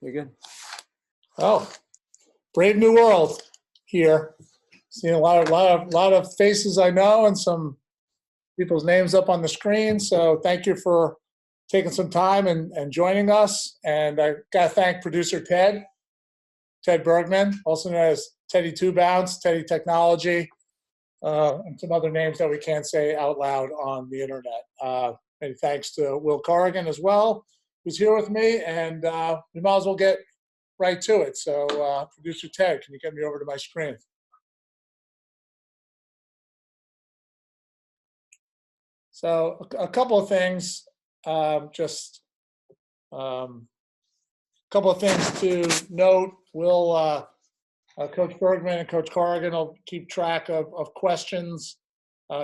You're good. Oh, brave new world here. Seeing a lot of faces I know and some people's names up on the screen. So thank you for taking some time and joining us. And I got to thank producer Ted Bergman, also known as Teddy Two Bounce, Teddy Technology, and some other names that we can't say out loud on the internet. And thanks to Will Corrigan as well, who's here with me. And we might as well get right to it. So producer Ted, can you get me over to my screen? So a couple of things, just a couple of things to note. We'll, Coach Bergman and Coach Corrigan will keep track of questions.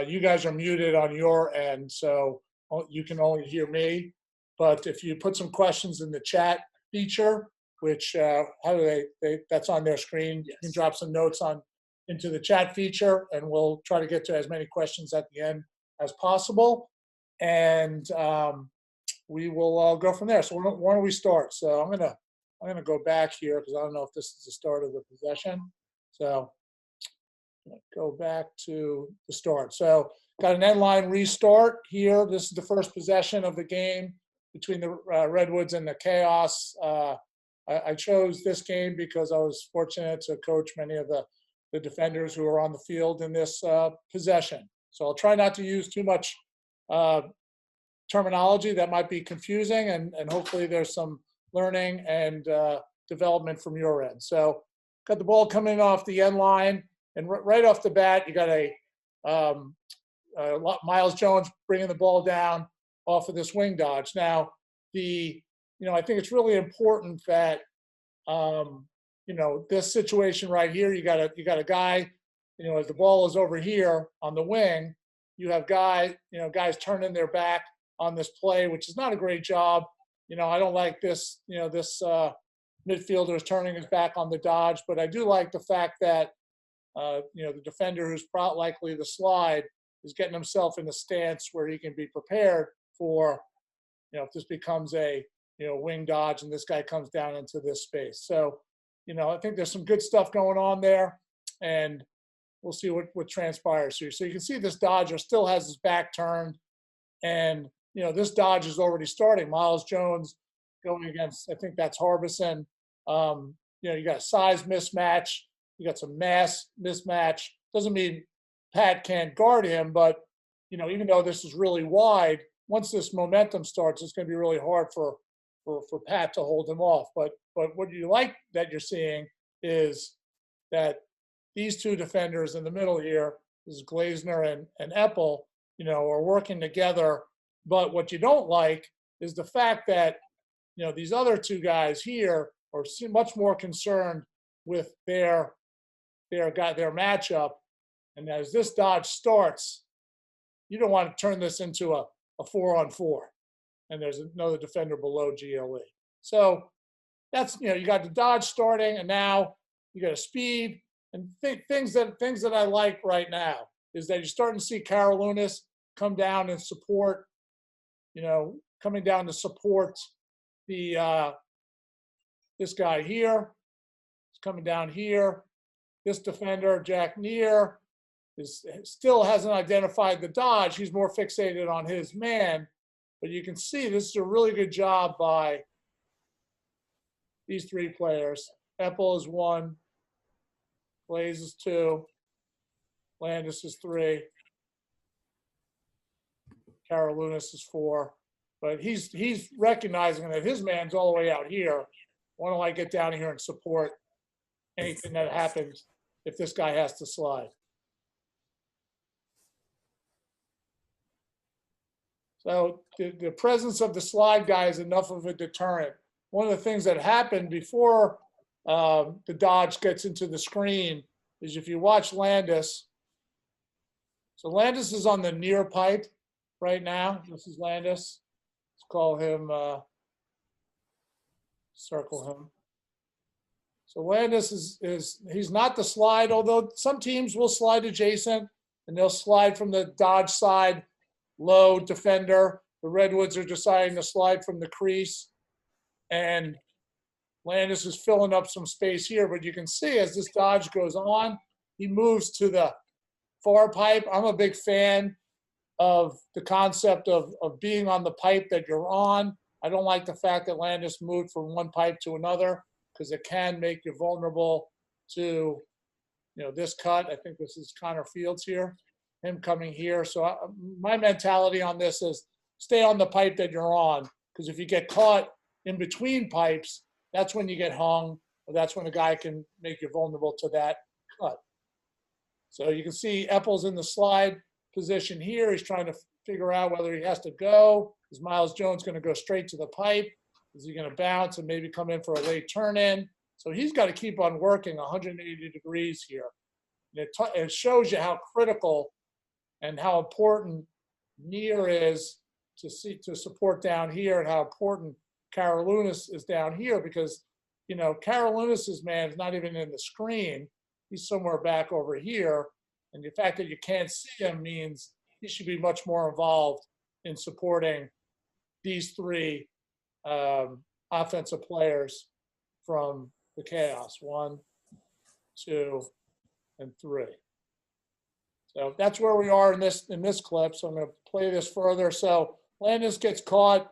You guys are muted on your end, so you can only hear me. But if you put some questions in the chat feature, which how do that's on their screen, you can drop some notes into the chat feature, and we'll try to get to as many questions at the end as possible, and we will go from there. So why don't we start? So I'm gonna go back here because I don't know if this is the start of the possession. So go back to the start. So got an end line restart here. This is the first possession of the game between the Redwoods and the Chaos. I chose this game because I was fortunate to coach many of the defenders who are on the field in this possession. So I'll try not to use too much terminology that might be confusing, and hopefully there's some learning and development from your end. So got the ball coming off the end line, and right off the bat, you got Miles Jones bringing the ball down off of this wing dodge. Now, I think it's really important that this situation right here, you got a guy, as the ball is over here on the wing, you have guys turning their back on this play, which is not a great job. I don't like this, this midfielder is turning his back on the dodge, but I do like the fact that, the defender who's likely the slide is getting himself in a stance where he can be prepared for, if this becomes a, wing dodge and this guy comes down into this space. So, I think there's some good stuff going on there, and we'll see what transpires here. So you can see this dodger still has his back turned, and, this dodge is already starting. Miles Jones going against, I think that's Harbison. You got a size mismatch. You got some mass mismatch. Doesn't mean Pat can't guard him, but, even though this is really wide, once this momentum starts, it's going to be really hard for Pat to hold him off. But what you like that you're seeing is that these two defenders in the middle here, this is Glazner and Eppel, are working together. But what you don't like is the fact that, these other two guys here are much more concerned with their matchup. And as this dodge starts, you don't want to turn this into a 4-on-4. And there's another defender below GLE. So that's, you got the dodge starting, and now you got a speed. And things that I like right now is that you're starting to see Carolinus come down and support, coming down to support the this guy here. He's coming down here. This defender, Jack Neer, still hasn't identified the dodge. He's more fixated on his man. But you can see this is a really good job by these three players. Eppel is 1, Blaze is 2, Landis is 3, Carolinus is 4. But he's recognizing that his man's all the way out here. Why don't I get down here and support anything that happens if this guy has to slide? So the presence of the slide guy is enough of a deterrent. One of the things that happened before the dodge gets into the screen is if you watch Landis. So Landis is on the near pipe right now. This is Landis. Let's call him, circle him. So Landis is he's not the slide, although some teams will slide adjacent and they'll slide from the dodge side. Low defender. The Redwoods are deciding to slide from the crease. And Landis is filling up some space here, but you can see as this dodge goes on, he moves to the far pipe. I'm a big fan of the concept of being on the pipe that you're on. I don't like the fact that Landis moved from one pipe to another because it can make you vulnerable to, this cut. I think this is Connor Fields here, him coming here. So my mentality on this is stay on the pipe that you're on, because if you get caught in between pipes, that's when you get hung, or that's when a guy can make you vulnerable to that cut. So you can see Eppel's in the slide position here. He's trying to figure out whether he has to go. Is Miles Jones going to go straight to the pipe? Is he going to bounce and maybe come in for a late turn in? So he's got to keep on working 180 degrees here. And it shows you how critical and how important near is to support down here, and how important Karolounis is down here, because, Karolounis's man is not even in the screen. He's somewhere back over here. And the fact that you can't see him means he should be much more involved in supporting these three offensive players from the chaos, 1, 2, and 3. So that's where we are in this clip. So I'm going to play this further. So Landis gets caught,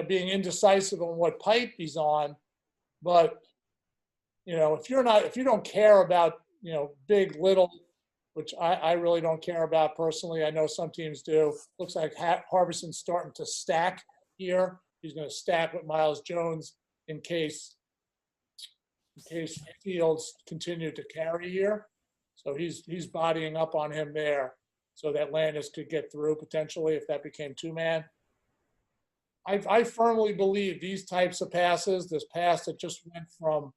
being indecisive on what pipe he's on. But, if you don't care about, big, little, which I really don't care about personally. I know some teams do. Looks like Harbison's starting to stack here. He's going to stack with Miles Jones in case Fields continue to carry here. So he's bodying up on him there so that Landis could get through potentially if that became two-man. I firmly believe these types of passes, this pass that just went from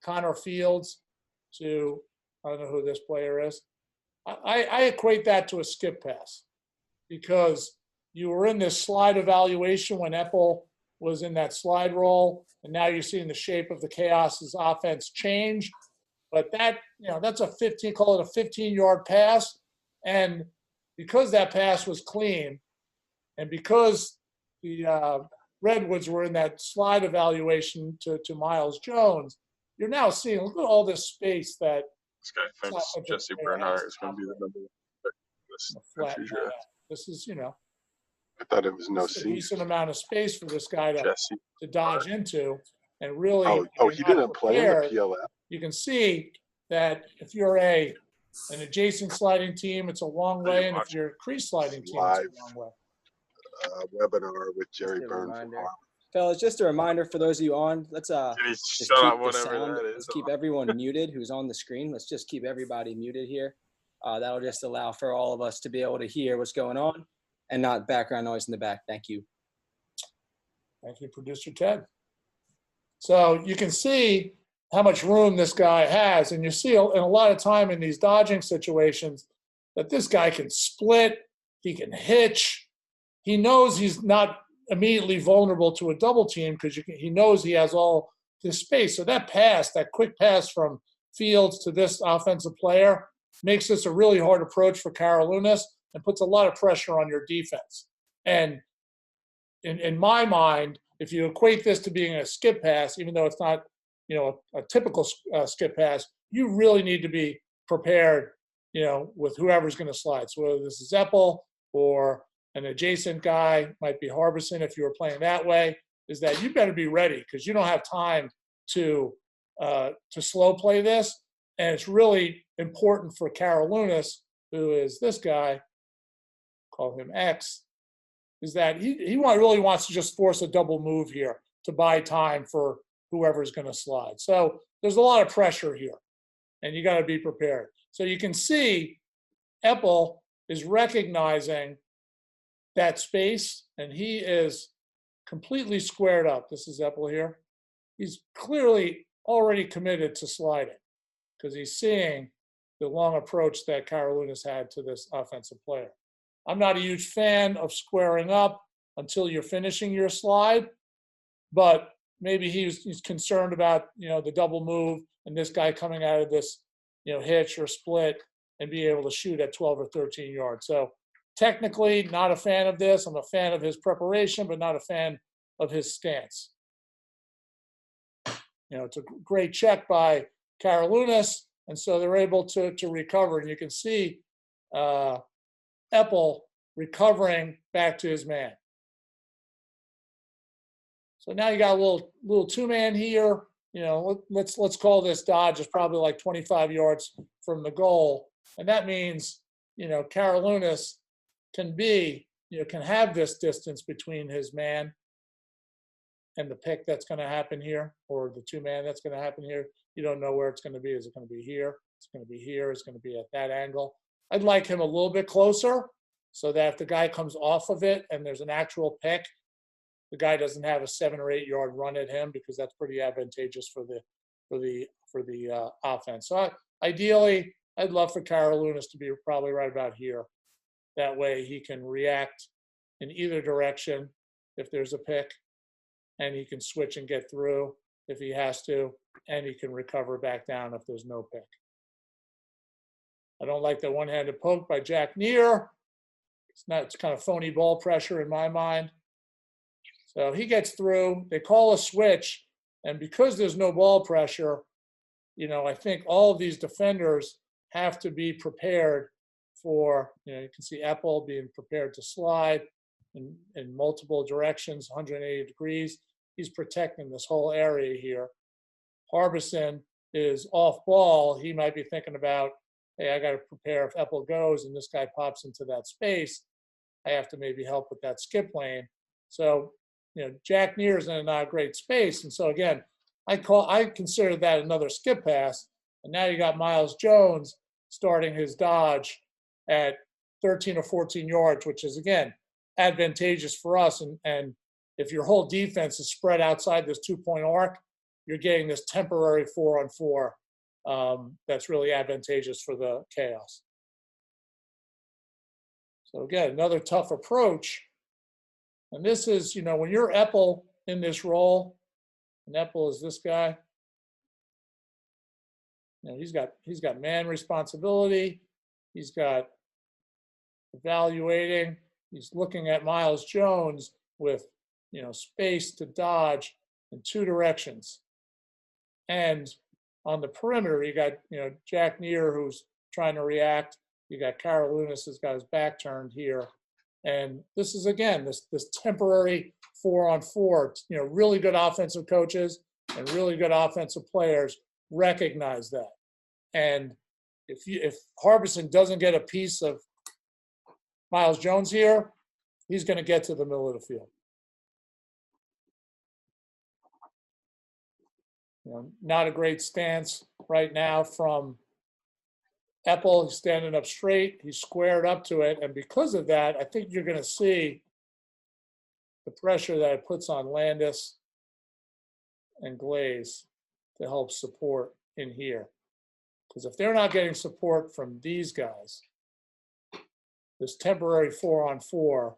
Connor Fields to, I don't know who this player is, I equate that to a skip pass, because you were in this slide evaluation when Eppel was in that slide roll, and now you're seeing the shape of the Chaos's offense change. But that's call it a 15-yard pass. And because that pass was clean, and because the Redwoods were in that slide evaluation to Miles Jones, you're now seeing, look at all this space that this guy thinks Jesse Bernhardt is going to be the number one pick. This is, I thought it was a decent amount of space for this guy to dodge into, and really. He didn't play in the PLF. You can see that if you're an adjacent sliding team, it's a long way, and if you're a crease sliding team, it's a long way. Webinar with Jerry Byrne. Fellas, just a reminder for those of you on, let's just keep everyone muted who's on the screen. Let's just keep everybody muted here. That'll just allow for all of us to be able to hear what's going on and not background noise in the back. Thank you. Thank you, Producer Ted. So you can see how much room this guy has, and you see in a lot of time in these dodging situations that this guy can split, he can hitch. He knows he's not immediately vulnerable to a double team because he knows he has all this space. So that quick pass from Fields to this offensive player makes this a really hard approach for Karolounis and puts a lot of pressure on your defense. And in my mind, if you equate this to being a skip pass, even though it's not, a typical skip pass, you really need to be prepared, with whoever's going to slide. So whether this is Eppel or an adjacent guy, might be Harbison if you were playing that way, is that you better be ready, because you don't have time to slow play this. And it's really important for Karolounis, who is this guy, call him X, is that he really wants to just force a double move here to buy time for whoever's going to slide. So there's a lot of pressure here, and you got to be prepared. So you can see Eppel is recognizing that space, and he is completely squared up. This is Eppel here. He's clearly already committed to sliding because he's seeing the long approach that Karolounis had to this offensive player. I'm not a huge fan of squaring up until you're finishing your slide, but maybe he's concerned about, the double move and this guy coming out of this, hitch or split and be able to shoot at 12 or 13 yards. So technically not a fan of this. I'm a fan of his preparation, but not a fan of his stance. it's a great check by Karolinus, and so they're able to recover. And you can see Eppel recovering back to his man. So now you got a little two-man here. Let's call this dodge is probably like 25 yards from the goal, and that means Karolinus can have this distance between his man and the pick that's going to happen here, or the two-man that's going to happen here. You don't know where it's going to be. Is it going to be here? It's going to be here. It's going to be at that angle. I'd like him a little bit closer so that if the guy comes off of it and there's an actual pick, the guy doesn't have a 7 or 8 yard run at him, because that's pretty advantageous for the offense. So ideally, I'd love for Karolinus to be probably right about here. That way he can react in either direction if there's a pick, and he can switch and get through if he has to, and he can recover back down if there's no pick. I don't like the one-handed poke by Jack Neer. It's kind of phony ball pressure in my mind. So he gets through. They call a switch, and because there's no ball pressure, I think all of these defenders have to be prepared for, you can see Eppel being prepared to slide in multiple directions, 180 degrees. He's protecting this whole area here. Harbison is off ball. He might be thinking about, hey, I got to prepare if Eppel goes and this guy pops into that space, I have to maybe help with that skip lane. So, Jack Neer is in a great space. And so again, I consider that another skip pass. And now you got Miles Jones starting his dodge at 13 or 14 yards, which is, again, advantageous for us. And if your whole defense is spread outside this 2-point arc, you're getting this temporary 4-on-4 that's really advantageous for the chaos. So again, another tough approach. And this is, when you're Eppel in this role, and Eppel is this guy, he's got man responsibility. He's got evaluating. He's looking at Miles Jones with, space to dodge in 2 directions. And on the perimeter, you got, Jack Neer, who's trying to react. You got Karolinus, who's got his back turned here. And this is, again, this temporary 4-on-4. Really good offensive coaches and really good offensive players recognize that. And if Harbison doesn't get a piece of Miles Jones here, he's going to get to the middle of the field. Not a great stance right now from Eppel. He's standing up straight. He's squared up to it. And because of that, I think you're going to see the pressure that it puts on Landis and Glaze to help support in here. Because if they're not getting support from these guys, this temporary 4-on-4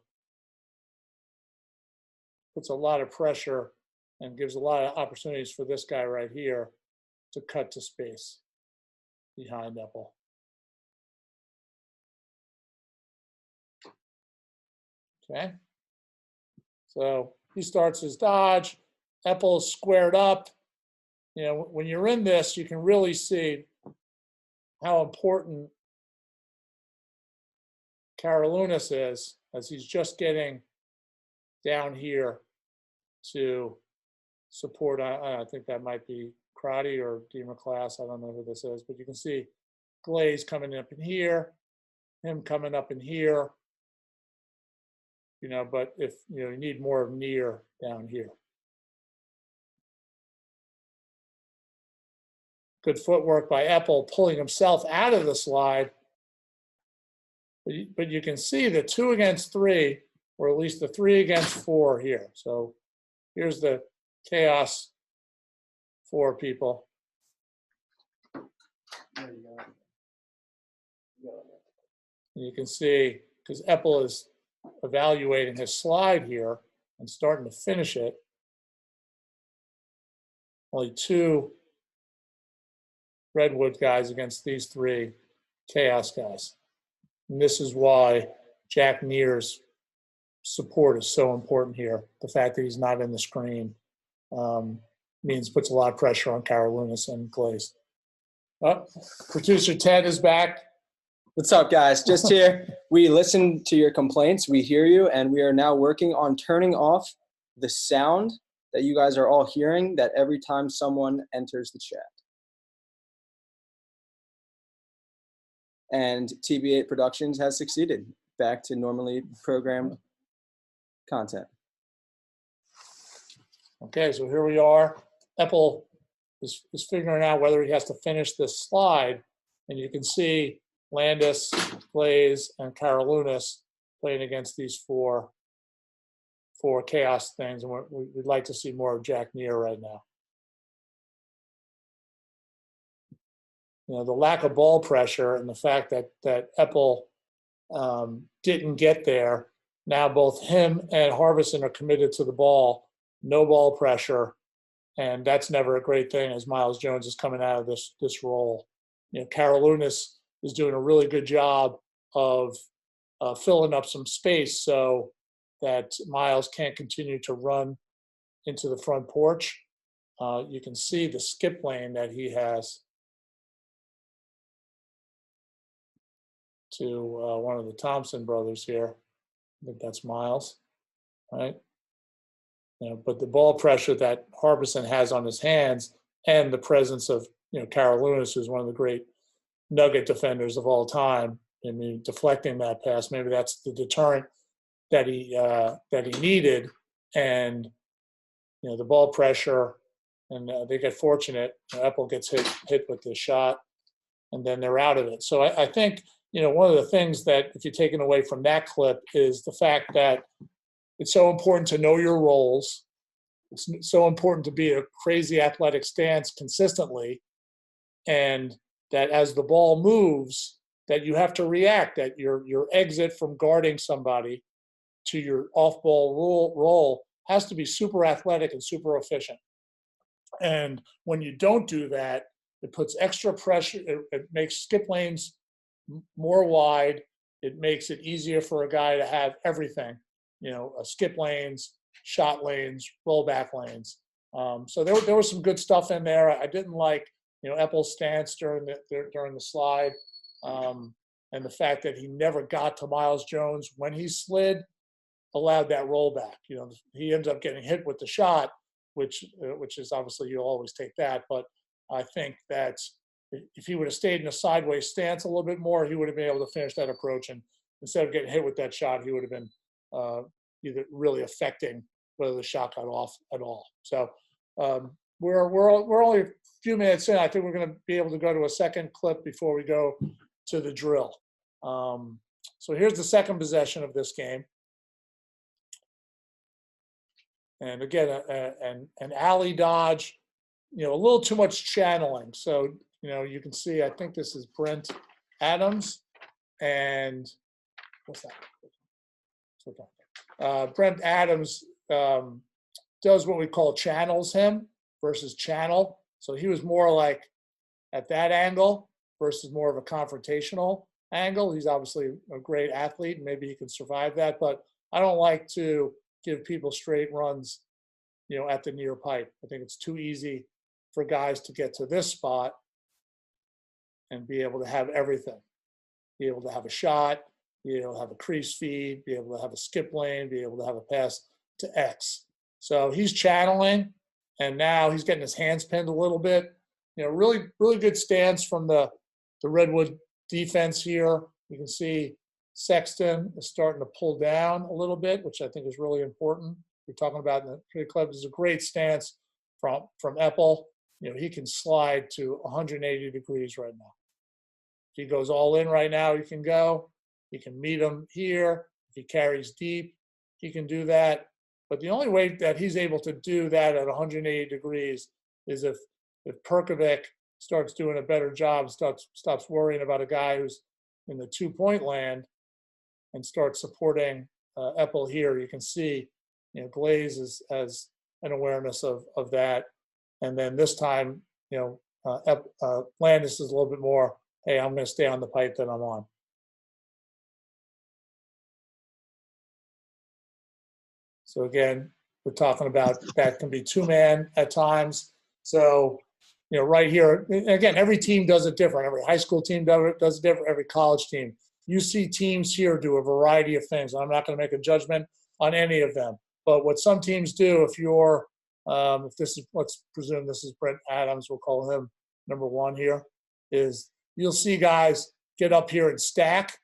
puts a lot of pressure and gives a lot of opportunities for this guy right here to cut to space behind Eppel. Okay. So he starts his dodge. Eppel's squared up. When you're in this, you can really see how important Karolinus is, as he's just getting down here to support. I think that might be Crotty or Deemer Class. I don't know who this is, but you can see Glaze coming up in here, him coming up in here. But if you need more of Neer down here. Good footwork by Eppel, pulling himself out of the slide. But you can see the 2 against 3, or at least the 3 against 4 here. So here's the chaos 4 people. And you can see, because Eppel is evaluating his slide here and starting to finish it. Only 2 Redwood guys against these 3 chaos guys. And this is why Jack Neer's support is so important here. The fact that he's not in the screen. means puts a lot of pressure on Karolinus and Glaze. Oh, producer Ted is back. What's up, guys? Just here. We listened to your complaints. We hear you, and we are now working on turning off the sound that you guys are all hearing that every time someone enters the chat. And TB8 Productions has succeeded. Back to normally programmed content. Okay, so here we are. Epple is figuring out whether he has to finish this slide, and you can see Landis, Glaze, and Karolinus playing against these four chaos things, and we'd like to see more of Jack Neer right now. You know, the lack of ball pressure and the fact that Epple didn't get there. Now both him and Harbison are committed to the ball, no ball pressure, and that's never a great thing as Miles Jones is coming out of this role. You know, Karolinus is doing a really good job of filling up some space so that Miles can't continue to run into the front porch. You can see the skip lane that he has to one of the Thompson brothers here. I think that's Miles, right? You know, but the ball pressure that Harbison has on his hands and the presence of, you know, Karolinus, who's one of the great Nugget defenders of all time. I mean, deflecting that pass, maybe that's the deterrent that he needed. And, you know, the ball pressure, and they get fortunate. Epple gets hit with the shot, and then they're out of it. So I think, you know, one of the things that if you're taking away from that clip is the fact that it's so important to know your roles. It's so important to be a crazy athletic stance consistently, and that as the ball moves, that you have to react, that your exit from guarding somebody to your off-ball roll has to be super athletic and super efficient. And when you don't do that, it puts extra pressure. It makes skip lanes more wide. It makes it easier for a guy to have everything, you know, skip lanes, shot lanes, rollback lanes. So there was some good stuff in there. I didn't like, you know, Epple's stance during the slide, and the fact that he never got to Miles Jones when he slid allowed that rollback. You know, he ends up getting hit with the shot, which is obviously you'll always take that. But I think that if he would have stayed in a sideways stance a little bit more, he would have been able to finish that approach. And instead of getting hit with that shot, he would have been either really affecting whether the shot got off at all. So we're only a few minutes in. I think we're going to be able to go to a second clip before we go to the drill. So here's the second possession of this game. And again, an alley dodge, you know, a little too much channeling. So, you know, you can see, I think this is Brent Adams. And what's that? Brent Adams does what we call channels him versus channel. So he was more like at that angle versus more of a confrontational angle. He's obviously a great athlete, and maybe he can survive that. But I don't like to give people straight runs, you know, at the near pipe. I think it's too easy for guys to get to this spot and be able to have everything. Be able to have a shot, be able to have a crease feed, be able to have a skip lane, be able to have a pass to X. So he's channeling, and now he's getting his hands pinned a little bit. You know, really, really good stance from the Redwood defense here. You can see Sexton is starting to pull down a little bit, which I think is really important. We're talking about in the Creative Club. This is a great stance from Epple. You know, he can slide to 180 degrees right now. If he goes all in right now, he can go. He can meet him here. If he carries deep, he can do that. But the only way that he's able to do that at 180 degrees is if Perkovic starts doing a better job, stops worrying about a guy who's in the 2-point land and starts supporting Epple here. You can see, you know, Glaze has an awareness of that. And then this time, you know, Landis is a little bit more, hey, I'm going to stay on the pipe that I'm on. So again, we're talking about that can be 2-man at times. So, you know, right here, again, every team does it different. Every high school team does it different. Every college team. You see teams here do a variety of things. I'm not going to make a judgment on any of them. But what some teams do, if you're, if this is, let's presume this is Brent Adams, we'll call him number one here, is you'll see guys get up here and stack,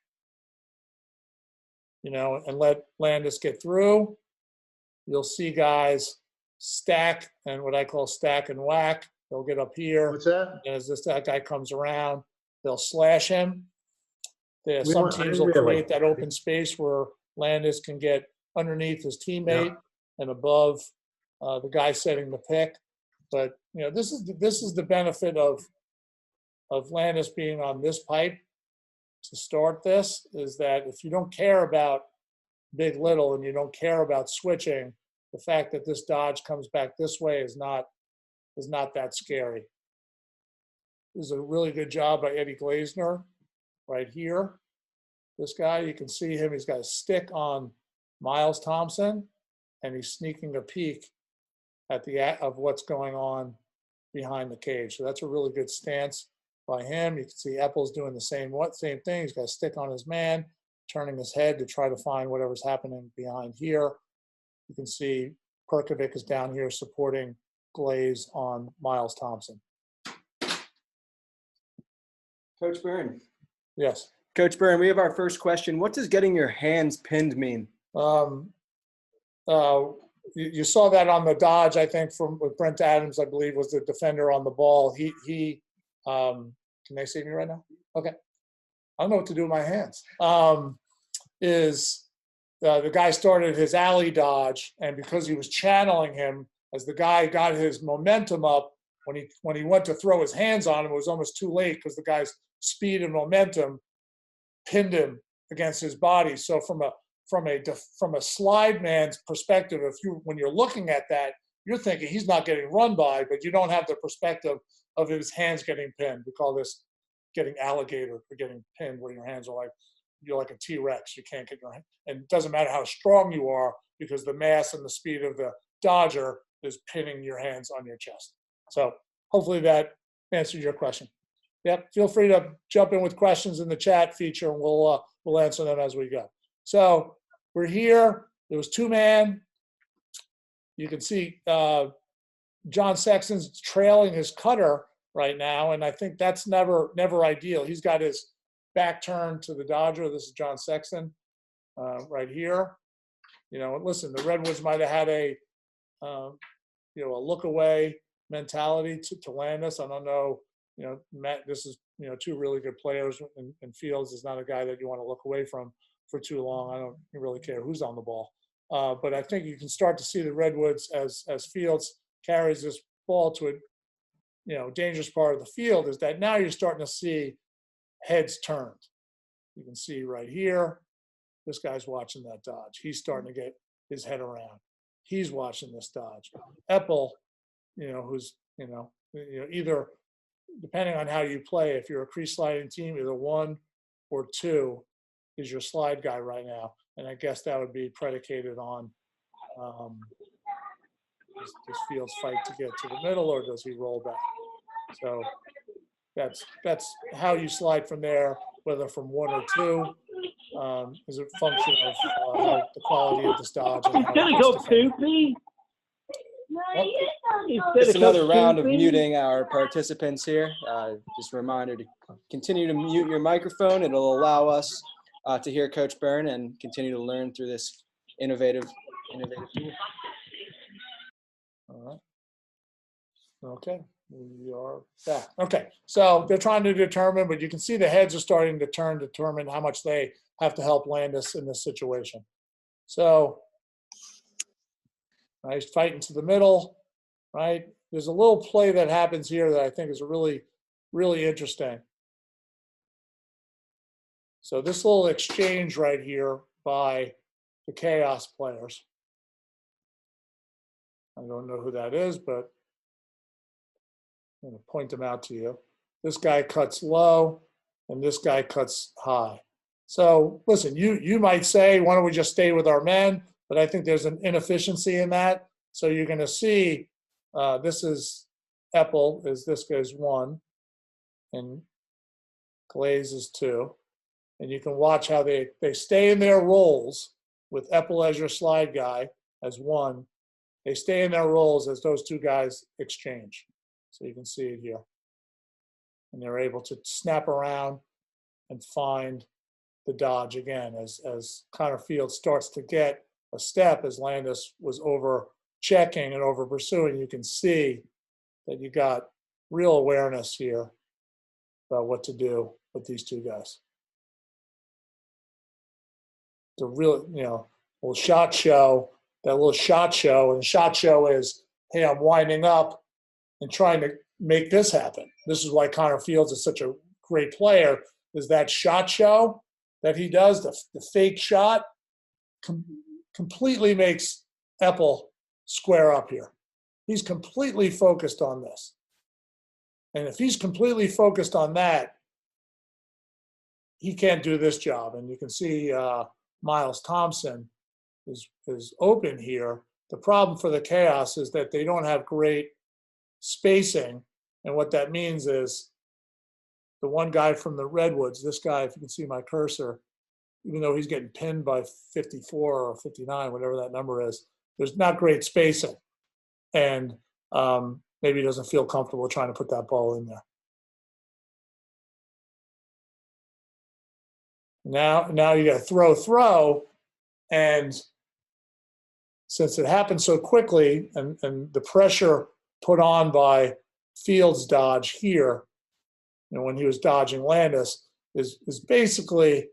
you know, and let Landis get through. You'll see guys stack and what I call stack and whack. They'll get up here. What's that? And as that guy comes around, they'll slash him. We Some want- teams I will really- create that open space where Landis can get underneath his teammate and above the guy setting the pick. But you know, this is the benefit of Landis being on this pipe to start this, is that if you don't care about big little and you don't care about switching, the fact that this dodge comes back this way is not that scary. This is a really good job by Eddie Glazner right here. This guy, you can see him, he's got a stick on Miles Thompson, and he's sneaking a peek at of what's going on behind the cage. So that's a really good stance by him. You can see Epples doing the same thing. He's got a stick on his man, turning his head to try to find whatever's happening behind here. You can see Perkovic is down here supporting Glaze on Miles Thompson. Coach Byrne. Yes. Coach Byrne, we have our first question. What does getting your hands pinned mean? You saw that on the dodge, I think, with Brent Adams, I believe, was the defender on the ball. Can they see me right now? Okay. I don't know what to do with my hands. The guy started his alley dodge, and because he was channeling him, as the guy got his momentum up, when he went to throw his hands on him, it was almost too late because the guy's speed and momentum pinned him against his body. So from a slide man's perspective, when you're looking at that, you're thinking he's not getting run by, but you don't have the perspective of his hands getting pinned. We call this getting alligator or getting pinned, where your hands are like, you're like a T-Rex. You can't get your hand, and it doesn't matter how strong you are because the mass and the speed of the dodger is pinning your hands on your chest. So hopefully that answers your question. Yep. Feel free to jump in with questions in the chat feature, and we'll answer them as we go. So we're here. There was two-man. You can see John Sexton's trailing his cutter right now, and I think that's never ideal. He's got his back turned to the dodger. This is John Sexton right here. You know, listen, the Redwoods might have had a look away mentality to land us. I don't know. You know, Matt, this is, you know, two really good players, and Fields is not a guy that you want to look away from for too long. I don't really care who's on the ball. But I think you can start to see the Redwoods as Fields carries this ball to a dangerous part of the field, is that now you're starting to see heads turned. You can see right here, this guy's watching that dodge. He's starting to get his head around. He's watching this dodge. Eppel, who's, either, depending on how you play, if you're a crease sliding team, either 1 or 2 is your slide guy right now. And I guess that would be predicated on does Fields fight to get to the middle, or does he roll back? So that's how you slide from there, whether from 1 or 2 is a function of the quality of this dodge. And how gonna go poopy. Just another round of muting our participants here. Just a reminder to continue to mute your microphone. It'll allow us to hear Coach Byrne and continue to learn through this innovative tool. All right. Okay, we are back. Okay, so they're trying to determine, but you can see the heads are starting to determine how much they have to help Landis in this situation. So, nice fighting to the middle, right? There's a little play that happens here that I think is really, really interesting. So this little exchange right here by the Chaos players. I don't know who that is, but I'm going to point them out to you. This guy cuts low, and this guy cuts high. So listen, you might say, why don't we just stay with our men? But I think there's an inefficiency in that. So you're going to see this is Epple is this guy's 1, and Glaze is 2. And you can watch how they stay in their roles with Epple as your slide guy as 1. They stay in their roles as those 2 guys exchange. So you can see it here. And they're able to snap around and find the dodge again as Connor Field starts to get a step as Landis was over checking and over pursuing. You can see that you got real awareness here about what to do with these 2 guys. The real, little shot show, and the shot show is, hey, I'm winding up and trying to make this happen. This is why Connor Fields is such a great player, is that shot show that he does, the fake shot, completely makes Epple square up here. He's completely focused on this. And if he's completely focused on that, he can't do this job. And you can see Miles Thompson is open here. The problem for the Chaos is that they don't have great spacing. And what that means is the one guy from the Redwoods, this guy, if you can see my cursor, even though he's getting pinned by 54 or 59, whatever that number is, there's not great spacing. And maybe he doesn't feel comfortable trying to put that ball in there. Now you got to throw, and since it happened so quickly, and the pressure put on by Fields' dodge here, when he was dodging Landis, is basically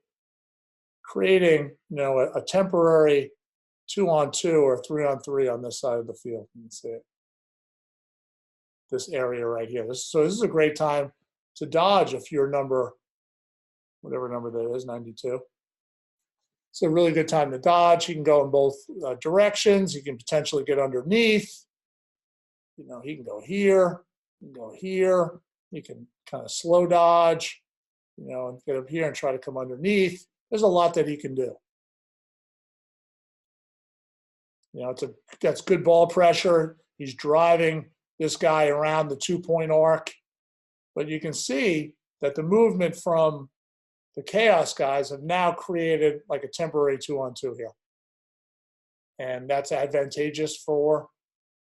creating a temporary 2-on-2 or 3-on-3 on this side of the field. You can see it. This area right here. So this is a great time to dodge if you're whatever number that is, 92. It's a really good time to dodge. He can go in both directions. He can potentially get underneath. He can go here. He can go here. He can kind of slow dodge, and get up here and try to come underneath. There's a lot that he can do. That's good ball pressure. He's driving this guy around the 2-point arc. But you can see that the movement from the Chaos guys have now created like a temporary 2-on-2 here. And that's advantageous for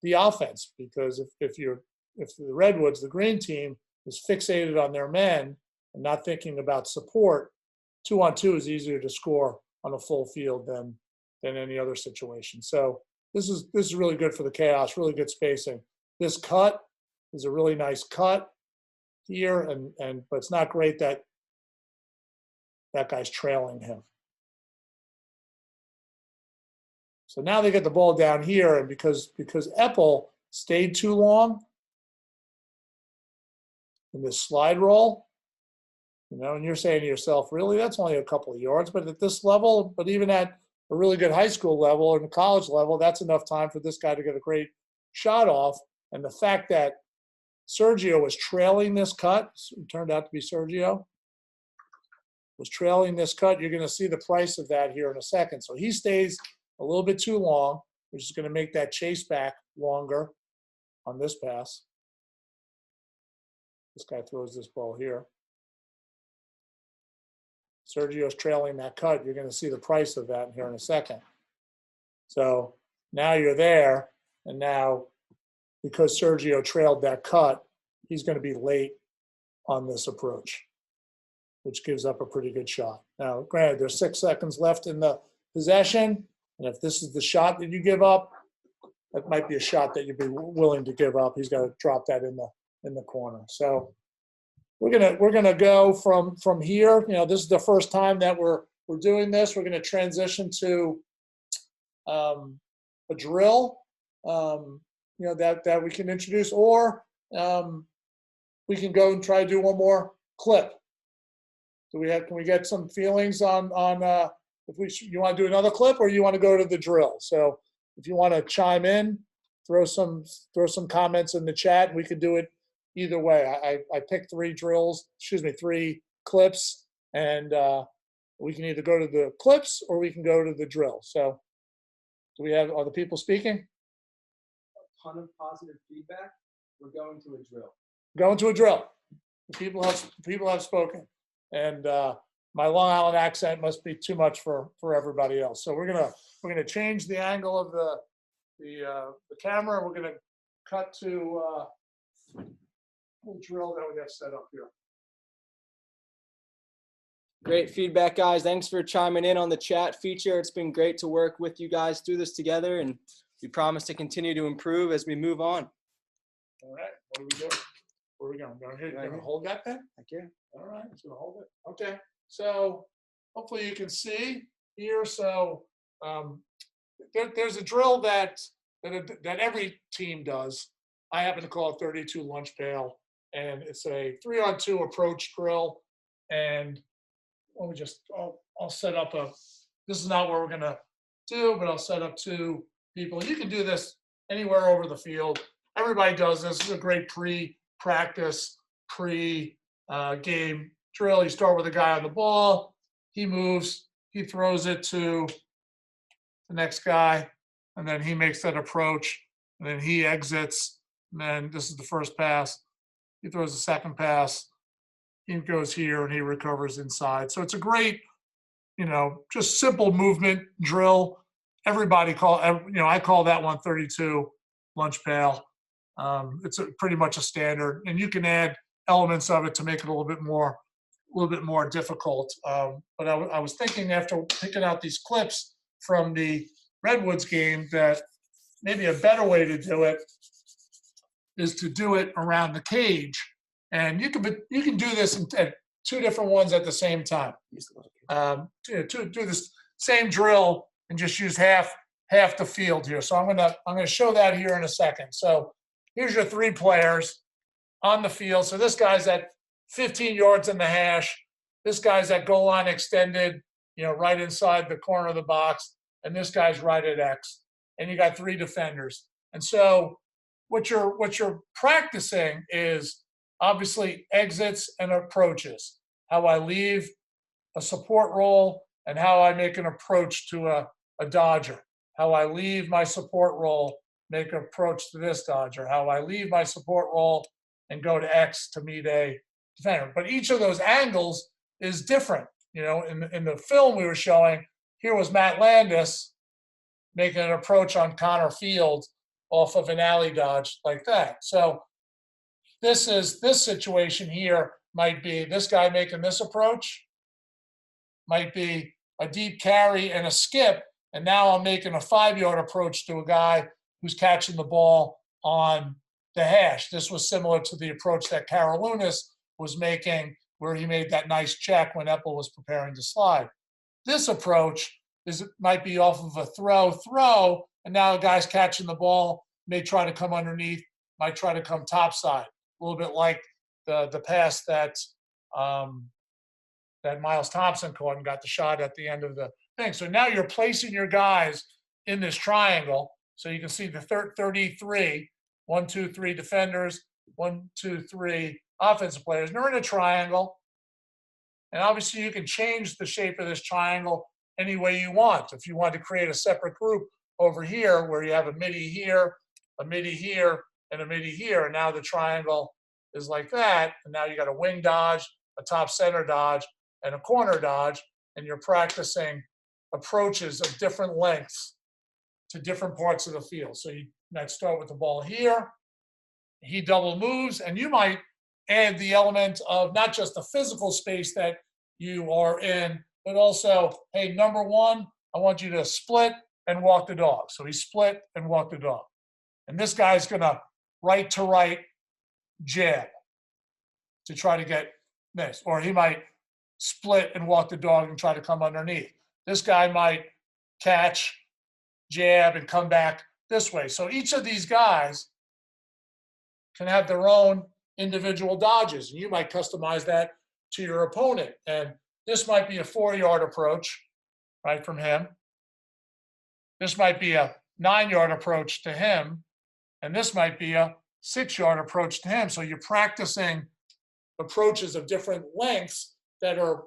the offense, because if the Redwoods, the green team, is fixated on their men and not thinking about support, 2-on-2 is easier to score on a full field than any other situation. So this is really good for the Chaos, really good spacing. This cut is a really nice cut here, but it's not great that guy's trailing him. So now they get the ball down here, and because Epple stayed too long in this slide roll, and you're saying to yourself, really, that's only a couple of yards, but at this level, but even at a really good high school level or the college level, that's enough time for this guy to get a great shot off. And the fact that Sergio was trailing this cut, it turned out to be Sergio, was trailing this cut. You're going to see the price of that here in a second. So he stays a little bit too long, which is going to make that chase back longer on this pass. This guy throws this ball here. Sergio's trailing that cut. You're going to see the price of that here in a second. So now you're there, and now because Sergio trailed that cut, he's going to be late on this approach, which gives up a pretty good shot. Now, granted, there's 6 seconds left in the possession, and if this is the shot that you give up, that might be a shot that you'd be willing to give up. He's got to drop that in the corner. So we're gonna go from here. This is the first time that we're doing this. We're going to transition to a drill. That we can introduce, or we can go and try to do one more clip. Can we get some feelings on if you want to do another clip, or you want to go to the drill? So if you want to chime in, throw some comments in the chat. We could do it either way. I picked 3 clips, and we can either go to the clips or we can go to the drill. So are the people speaking? Ton of positive feedback. We're going to a drill. Going to a drill. People have spoken, and my Long Island accent must be too much for everybody else. So we're gonna change the angle of the camera. We're gonna cut to the drill that we have set up here. Great feedback, guys. Thanks for chiming in on the chat feature. It's been great to work with you guys through this together, and we promise to continue to improve as we move on. All right, what are we doing? Where are we going? You're gonna hold that then? Thank you. All right, it's gonna hold it. Okay, so hopefully you can see here. So there's a drill that every team does. I happen to call it 32 lunch pail, and it's a 3-on-2 approach drill. And I'll set up this is not what we're gonna do, but I'll set up 2 people. You can do this anywhere over the field. Everybody does this. This is a great pre-practice, pre-game drill. You start with a guy on the ball. He moves. He throws it to the next guy, and then he makes that approach, and then he exits. And then this is the first pass. He throws the second pass. He goes here, and he recovers inside. So it's a great, just simple movement drill. Everybody I call that one 32 lunch pail. It's pretty much a standard, and you can add elements of it to make it a little bit more difficult. But I was thinking after picking out these clips from the Redwoods game that maybe a better way to do it is to do it around the cage, and you can do this at 2 different ones at the same time. To do this same drill and just use half the field here. So I'm gonna show that here in a second. So here's your 3 players on the field. So this guy's at 15 yards in the hash. This guy's at goal line extended, right inside the corner of the box. And this guy's right at X. And you got 3 defenders. And so what you're practicing is obviously exits and approaches. How I leave a support role and how I make an approach to a dodger. How I leave my support role, make an approach to this dodger. How I leave my support role and go to X to meet a defender. But each of those angles is different. In the film we were showing, here was Matt Landis making an approach on Connor Field off of an alley dodge like that. So this situation here might be this guy making this approach, might be a deep carry and a skip, and now I'm making a 5-yard approach to a guy who's catching the ball on the hash. This was similar to the approach that Karolounis was making, where he made that nice check when Epple was preparing to slide. This approach might be off of a throw, and now a guy's catching the ball, may try to come underneath, might try to come topside. A little bit like the pass that Miles Thompson caught and got the shot at the end of the thing. So now you're placing your guys in this triangle. So you can see the 33, 1, 2, 3 defenders, 1, 2, 3 offensive players. And they're in a triangle. And obviously you can change the shape of this triangle any way you want. If you want to create a separate group over here where you have a midi here, a midi here, and a midi here, and now the triangle is like that, and now you got a wing dodge, a top center dodge, and a corner dodge, and you're practicing approaches of different lengths to different parts of the field. So you might start with the ball here, he double moves, and you might add the element of not just the physical space that you are in, but also, hey, number 1, I want you to split and walk the dog. So he split and walked the dog. And this guy's gonna right to right jab to try to get this. Or he might split and walk the dog and try to come underneath. This guy might catch, jab, and come back this way. So each of these guys can have their own individual dodges, and you might customize that to your opponent. And this might be a 4-yard approach, right, from him. This might be a 9-yard approach to him, and this might be a 6-yard approach to him. So you're practicing approaches of different lengths that are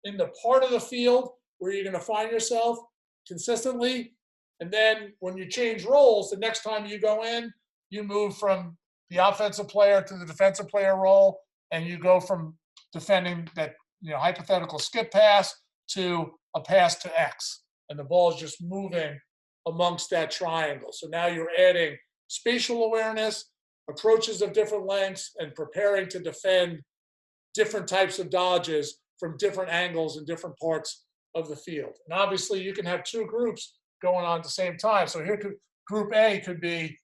in the part of the field where you're going to find yourself consistently. And then when you change roles, the next time you go in, you move from the offensive player to the defensive player role, and you go from defending that, hypothetical skip pass to a pass to X, and the ball is just moving amongst that triangle. So now you're adding spatial awareness, approaches of different lengths, and preparing to defend different types of dodges from different angles and different parts of the field. And obviously you can have two groups going on at the same time. So here group A could be,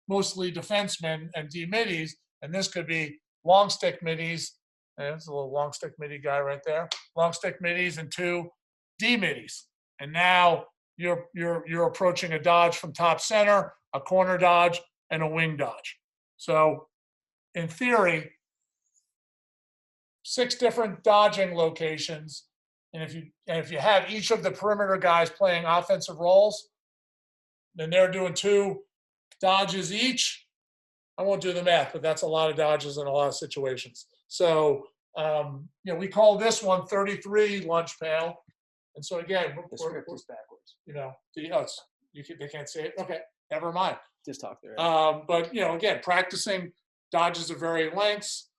mostly defensemen and D middies, and this could be long stick middies. And it's a little long stick midi guy right there. Long stick middies and two D middies. And now you're approaching a dodge from top center, a corner dodge, and a wing dodge. So in theory, 6 different dodging locations. And if you have each of the perimeter guys playing offensive roles, then they're doing 2 dodges each. I won't do the math, but that's a lot of dodges in a lot of situations. So, we call this one 33 lunch pail. And so again, The script is backwards. they can't say it. Okay, never mind. Just talk there. But again, practicing dodges of varying lengths,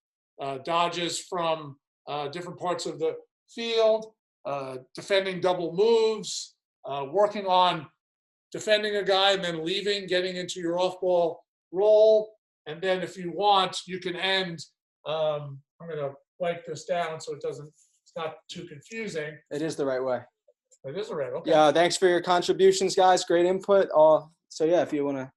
dodges from different parts of the field, defending double moves, working on defending a guy and then leaving, getting into your off-ball roll. And then if you want, you can end, I'm going to wipe this down so it's not too confusing. It is the right way. It is the right, okay. Yeah, thanks for your contributions, guys. Great input. So yeah, if you want to.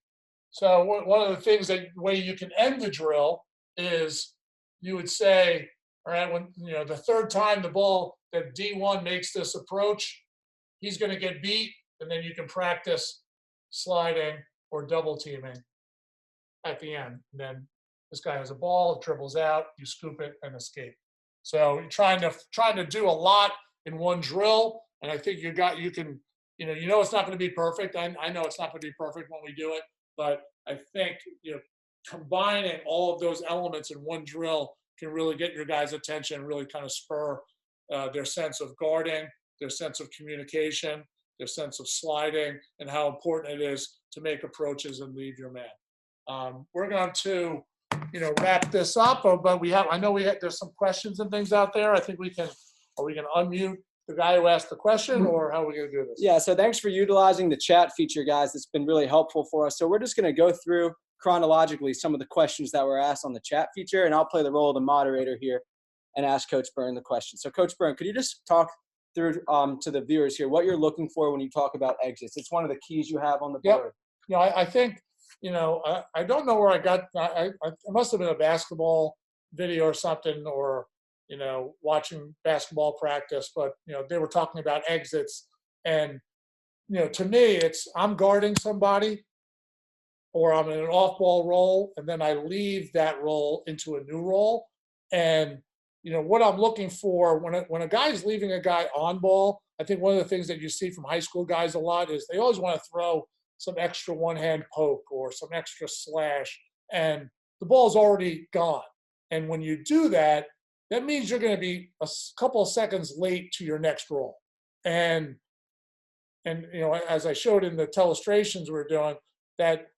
So one of the things way you can end the drill is you would say, all right, when the third time the ball that D1 makes this approach, he's going to get beat, and then you can practice sliding or double teaming at the end. And then this guy has a ball, dribbles out, you scoop it and escape. So you're trying to do a lot in one drill, and I think it's not going to be perfect. I know it's not going to be perfect when we do it, but I think combining all of those elements in one drill can really get your guys' attention, really kind of spur their sense of guarding, their sense of communication, their sense of sliding, and how important it is to make approaches and leave your man. We're going to, wrap this up, but there's some questions and things out there. I think are we going to unmute the guy who asked the question, or how are we going to do this? Yeah, so thanks for utilizing the chat feature, guys. It's been really helpful for us. So we're just going to go through chronologically some of the questions that were asked on the chat feature, and I'll play the role of the moderator here and ask Coach Byrne the question. So Coach Byrne, could you just talk through to the viewers here what you're looking for when you talk about exits? It's one of the keys you have on the board. Yep. I think, I don't know where I got, it must have been a basketball video or something, or, watching basketball practice, but, they were talking about exits. And, to me, I'm guarding somebody, or I'm in an off-ball role, and then I leave that role into a new role. And, what I'm looking for when a guy's leaving a guy on ball, I think one of the things that you see from high school guys a lot is they always want to throw some extra one-hand poke or some extra slash, and the ball's already gone. And when you do that, that means you're going to be a couple of seconds late to your next roll. And as I showed in the telestrations we're doing, that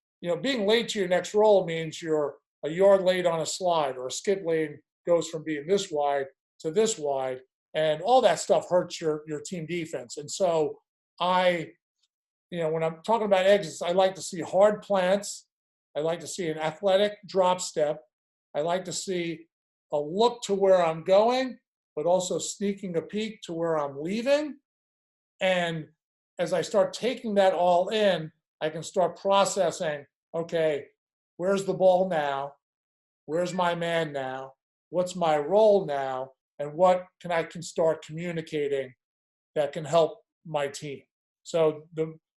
being late to your next roll means you're a yard late on a slide, or a skip lane goes from being this wide to this wide, and all that stuff hurts your team defense. And so when I'm talking about exits, I like to see hard plants. I like to see an athletic drop step. I like to see a look to where I'm going, but also sneaking a peek to where I'm leaving. And as I start taking that all in, I can start processing, okay, where's the ball now? Where's my man now? What's my role now? And what I can start communicating that can help my team.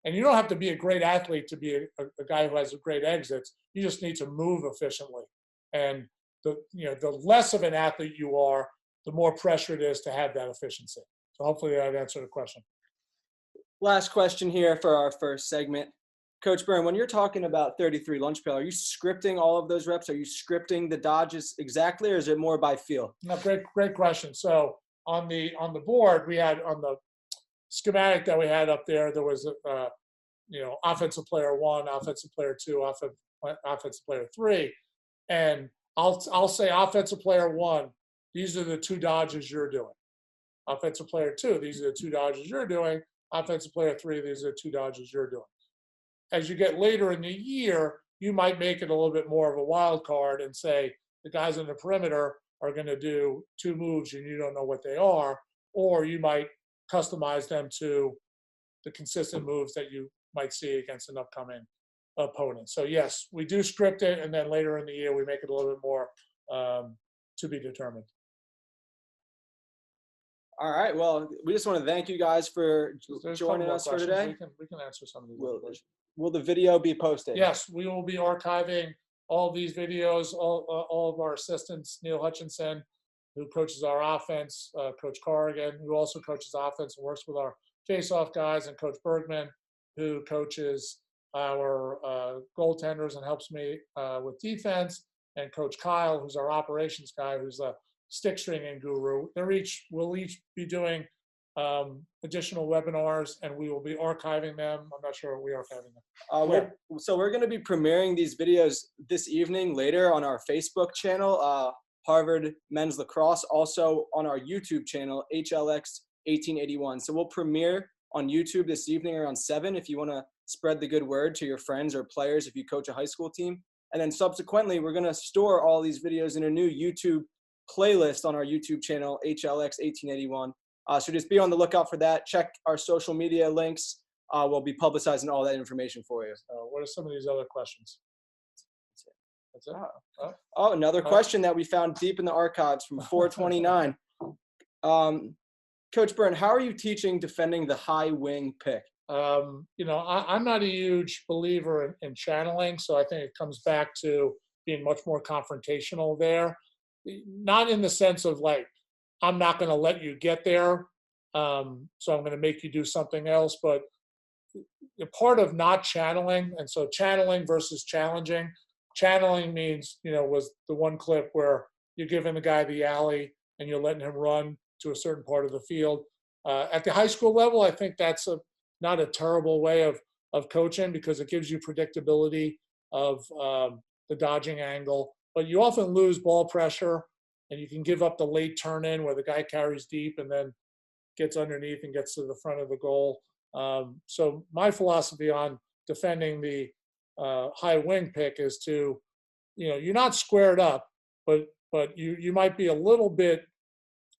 And you don't have to be a great athlete to be a guy who has great exits. You just need to move efficiently. And the less of an athlete you are, the more pressure it is to have that efficiency. So hopefully that answered the question. Last question here for our first segment. Coach Byrne, when you're talking about 33 lunch pail, are you scripting all of those reps? Are you scripting the dodges exactly, or is it more by feel? No, great question. So on the board, we had on the schematic that we had up there was offensive player 1, offensive player 2, offensive player 3. And I'll say offensive player 1, these are the 2 dodges you're doing. Offensive player 2, these are the 2 dodges you're doing. Offensive player 3, these are the 2 dodges you're doing. As you get later in the year, you might make it a little bit more of a wild card and say the guys on the perimeter are going to do 2 moves and you don't know what they are, or you might customize them to the consistent moves that you might see against an upcoming opponent. So yes, we do script it, and then later in the year we make it a little bit more to be determined. All right. Well, we just want to thank you guys for joining us for today. We can answer some of these. Will the video be posted? Yes, we will be archiving all these videos. All of our assistants, Neil Hutchinson, who coaches our offense, Coach Corrigan, who also coaches offense and works with our face-off guys, and Coach Bergman, who coaches our goaltenders and helps me with defense, and Coach Kyle, who's our operations guy, who's a stick stringing guru. We'll each be doing additional webinars, and we will be archiving them. I'm not sure we are archiving them. So we're going to be premiering these videos this evening later on our Facebook channel, Harvard Men's Lacrosse, also on our YouTube channel, HLX 1881. So we'll premiere on YouTube this evening around 7 if you want to spread the good word to your friends or players if you coach a high school team. And then subsequently, we're going to store all these videos in a new YouTube playlist on our YouTube channel, HLX 1881. So just be on the lookout for that. Check our social media links. We'll be publicizing all that information for you. What are some of these other questions? That's it. Oh, another question that we found deep in the archives from 429. Coach Byrne, how are you teaching defending the high wing pick? I'm not a huge believer in channeling, so I think it comes back to being much more confrontational there. Not in the sense of like, I'm not going to let you get there, so I'm going to make you do something else. But a part of not channeling, and so channeling versus challenging. Channeling means, was the one clip where you're giving the guy the alley and you're letting him run to a certain part of the field. At the high school level, I think that's not a terrible way of coaching, because it gives you predictability of the dodging angle. But you often lose ball pressure, and you can give up the late turn in where the guy carries deep and then gets underneath and gets to the front of the goal. So my philosophy on defending the high wing pick is to, you're not squared up, but you might be a little bit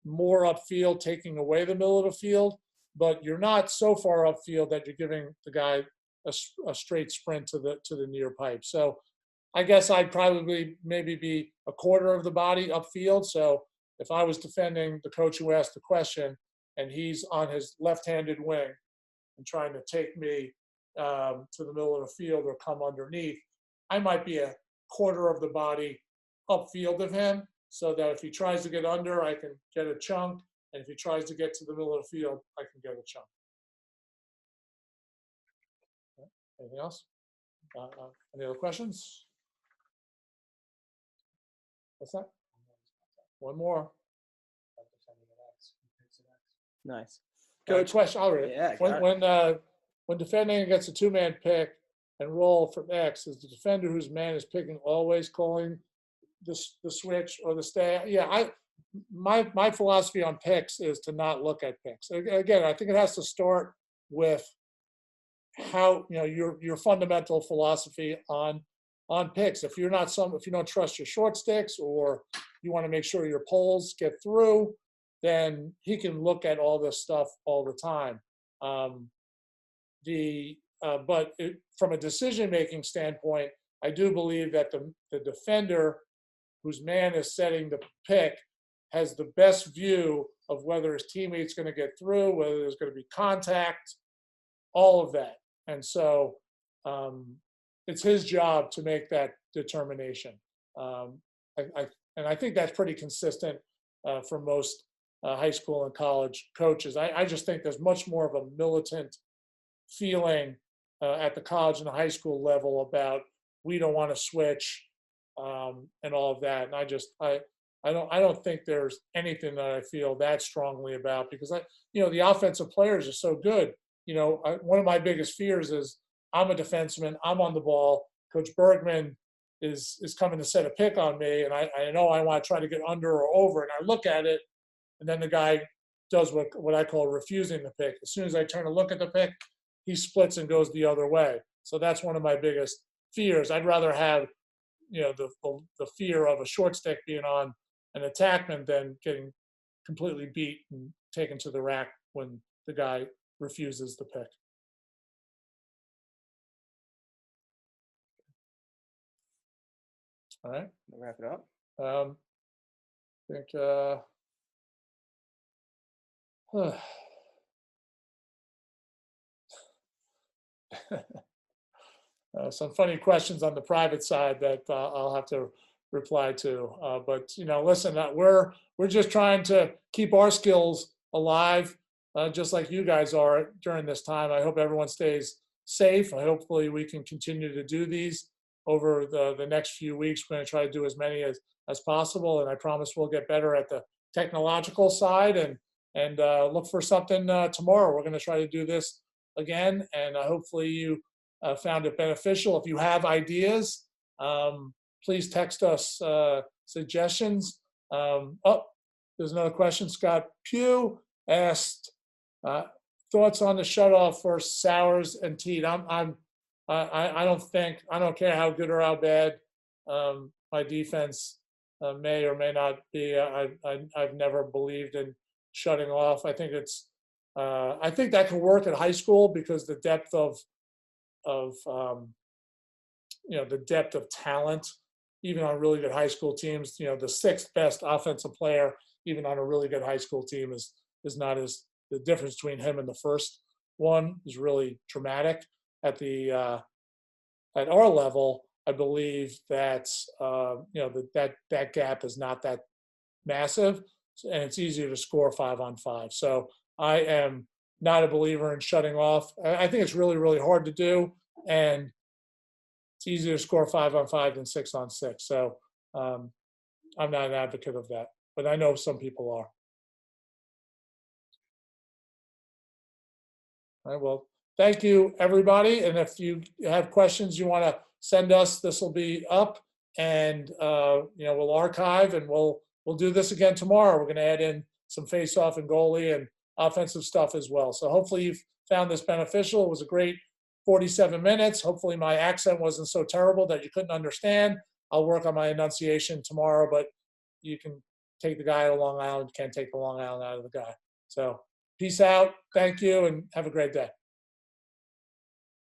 more upfield, taking away the middle of the field, but you're not so far upfield that you're giving the guy a straight sprint to the near pipe. So I guess I'd probably maybe be a quarter of the body upfield. So if I was defending the coach who asked the question and he's on his left-handed wing and trying to take me to the middle of the field or come underneath, I might be a quarter of the body upfield of him, so that if he tries to get under, I can get a chunk. And if he tries to get to the middle of the field, I can get a chunk. Anything else? Any other questions? What's that? One more. Nice. Good question. All right. Yeah, when defending against a 2-man pick and roll from X, is the defender whose man is picking always calling the switch or the stay? Yeah, my philosophy on picks is to not look at picks. Again, I think it has to start with how your fundamental philosophy on picks. If you don't trust your short sticks, or you want to make sure your poles get through, then he can look at all this stuff all the time. But from a decision-making standpoint, I do believe that the defender whose man is setting the pick has the best view of whether his teammate's going to get through, whether there's going to be contact, all of that. And so it's his job to make that determination. I think that's pretty consistent for most high school and college coaches. I just think there's much more of a militant feeling at the college and the high school level about we don't want to switch and all of that. And I don't think there's anything that I feel that strongly about, because the offensive players are so good. One of my biggest fears is I'm a defenseman. I'm on the ball. Coach Bergman is coming to set a pick on me, and I know I want to try to get under or over, and I look at it, and then the guy does what I call refusing the pick. As soon as I turn to look at the pick, he splits and goes the other way. So that's one of my biggest fears. I'd rather have, the fear of a short stick being on an attackman than getting completely beat and taken to the rack when the guy refuses the pick. All right. We'll wrap it up. I think some funny questions on the private side that I'll have to reply to. But listen, we're just trying to keep our skills alive, just like you guys are during this time. I hope everyone stays safe. Hopefully we can continue to do these over the next few weeks. We're going to try to do as many as possible, and I promise we'll get better at the technological side and look for something tomorrow. We're going to try to do this again, and hopefully you found it beneficial. If you have ideas, please text us suggestions. There's another question. Scott Pugh asked thoughts on the shutoff for Sowers and Teed. I don't care how good or how bad my defense may or may not be. I've never believed in shutting off. I think that can work at high school because the depth of talent, even on really good high school teams, the sixth best offensive player, even on a really good high school team, is not as the difference between him and the first one is really dramatic. At our level, I believe that that gap is not that massive, and it's easier to score 5-on-5. So I am not a believer in shutting off. I think it's really, really hard to do, and it's easier to score 5-on-5 than 6-on-6. So I'm not an advocate of that, but I know some people are. All right, well, thank you, everybody. And if you have questions you want to send us, this will be up, and we'll archive, and we'll do this again tomorrow. We're going to add in some face-off and goalie and offensive stuff as well. So hopefully you've found this beneficial. It was a great 47 minutes. Hopefully my accent wasn't so terrible that you couldn't understand. I'll work on my enunciation tomorrow, but you can take the guy out of Long Island. You can't take the Long Island out of the guy. So peace out. Thank you, and have a great day.